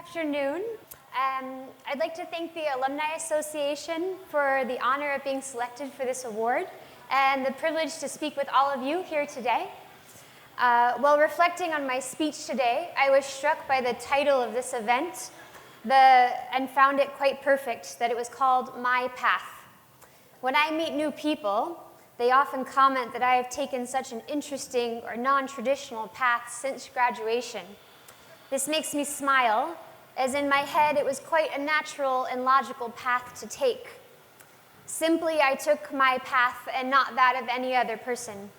Afternoon. I'd like to thank the Alumni Association for the honor of being selected for this award and the privilege to speak with all of you here today. While reflecting on my speech today, I was struck by the title of this event and found it quite perfect, that it was called My Path. When I meet new people, they often comment that I have taken such an interesting or non-traditional path since graduation. This makes me smile, as in my head it was quite a natural and logical path to take. Simply, I took my path and not that of any other person.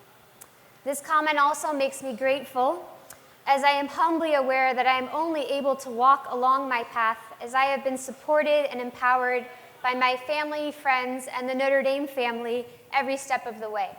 This comment also makes me grateful, as I am humbly aware that I am only able to walk along my path as I have been supported and empowered by my family, friends, and the Notre Dame family every step of the way.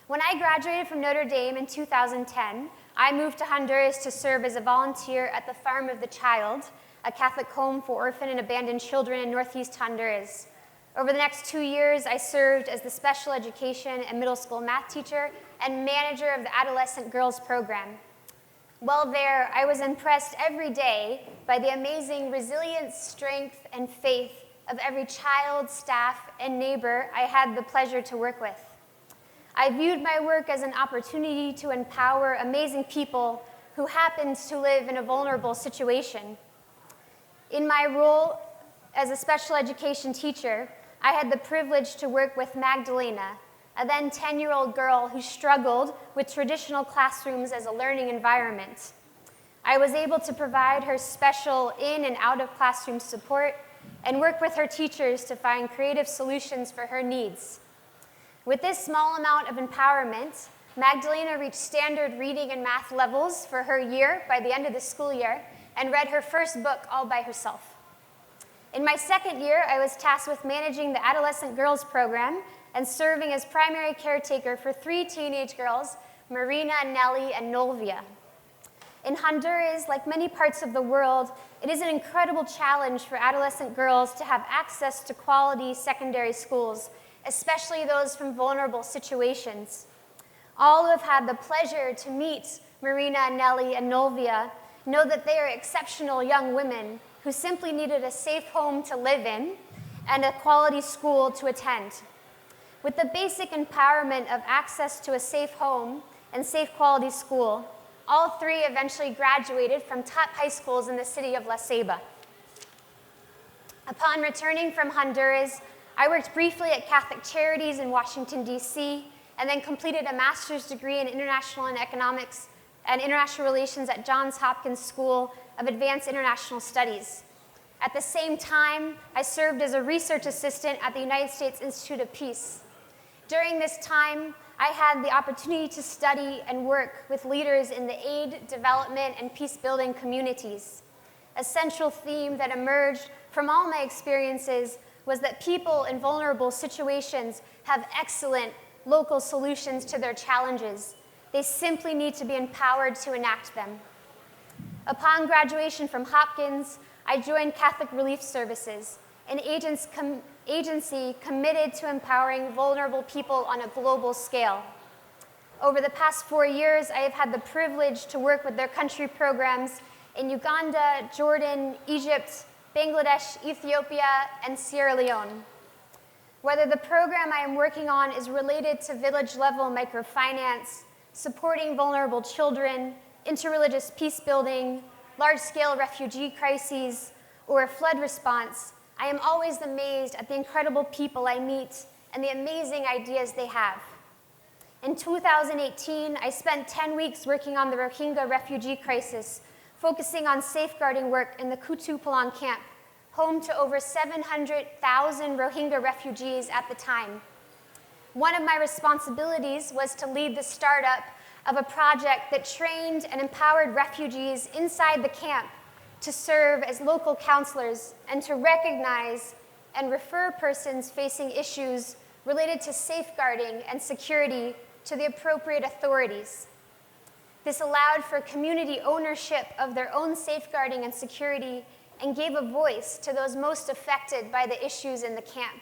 When I graduated from Notre Dame in 2010, I moved to Honduras to serve as a volunteer at the Farm of the Child, a Catholic home for orphan and abandoned children in Northeast Honduras. Over the next 2 years, I served as the special education and middle school math teacher and manager of the adolescent girls program. While there, I was impressed every day by the amazing resilience, strength, and faith of every child, staff, and neighbor I had the pleasure to work with. I viewed my work as an opportunity to empower amazing people who happened to live in a vulnerable situation. In my role as a special education teacher, I had the privilege to work with Magdalena, a then 10-year-old girl who struggled with traditional classrooms as a learning environment. I was able to provide her special in and out of classroom support and work with her teachers to find creative solutions for her needs. With this small amount of empowerment, Magdalena reached standard reading and math levels for her year by the end of the school year and read her first book all by herself. In my second year, I was tasked with managing the adolescent girls program and serving as primary caretaker for 3 teenage girls, Marina, Nellie, and Nolvia. In Honduras, like many parts of the world, it is an incredible challenge for adolescent girls to have access to quality secondary schools, especially those from vulnerable situations. All who have had the pleasure to meet Marina, Nellie, and Nolvia know that they are exceptional young women who simply needed a safe home to live in and a quality school to attend. With the basic empowerment of access to a safe home and safe quality school, all 3 eventually graduated from top high schools in the city of La Ceiba. Upon returning from Honduras, I worked briefly at Catholic Charities in Washington, D.C., and then completed a master's degree in international and economics and international relations at Johns Hopkins School of Advanced International Studies. At the same time, I served as a research assistant at the United States Institute of Peace. During this time, I had the opportunity to study and work with leaders in the aid, development, and peace-building communities. A central theme that emerged from all my experiences was that people in vulnerable situations have excellent local solutions to their challenges. They simply need to be empowered to enact them. Upon graduation from Hopkins, I joined Catholic Relief Services, an agency committed to empowering vulnerable people on a global scale. Over the past 4 years, I have had the privilege to work with their country programs in Uganda, Jordan, Egypt, Bangladesh, Ethiopia, and Sierra Leone. Whether the program I am working on is related to village-level microfinance, supporting vulnerable children, interreligious peace building, large-scale refugee crises, or a flood response, I am always amazed at the incredible people I meet and the amazing ideas they have. In 2018, I spent 10 weeks working on the Rohingya refugee crisis, focusing on safeguarding work in the Kutupalong camp, home to over 700,000 Rohingya refugees at the time. One of my responsibilities was to lead the startup of a project that trained and empowered refugees inside the camp to serve as local counselors and to recognize and refer persons facing issues related to safeguarding and security to the appropriate authorities. This allowed for community ownership of their own safeguarding and security and gave a voice to those most affected by the issues in the camp.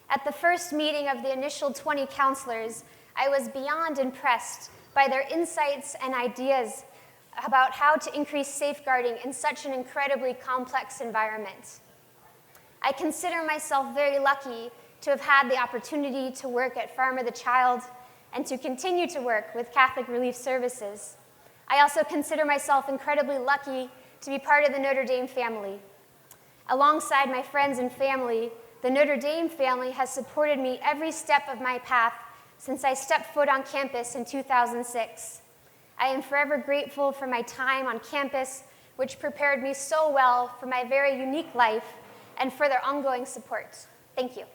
At the first meeting of the initial 20 counselors, I was beyond impressed by their insights and ideas about how to increase safeguarding in such an incredibly complex environment. I consider myself very lucky to have had the opportunity to work at Farmer the Child and to continue to work with Catholic Relief Services. I also consider myself incredibly lucky to be part of the Notre Dame family. Alongside my friends and family, the Notre Dame family has supported me every step of my path since I stepped foot on campus in 2006. I am forever grateful for my time on campus, which prepared me so well for my very unique life and for their ongoing support. Thank you.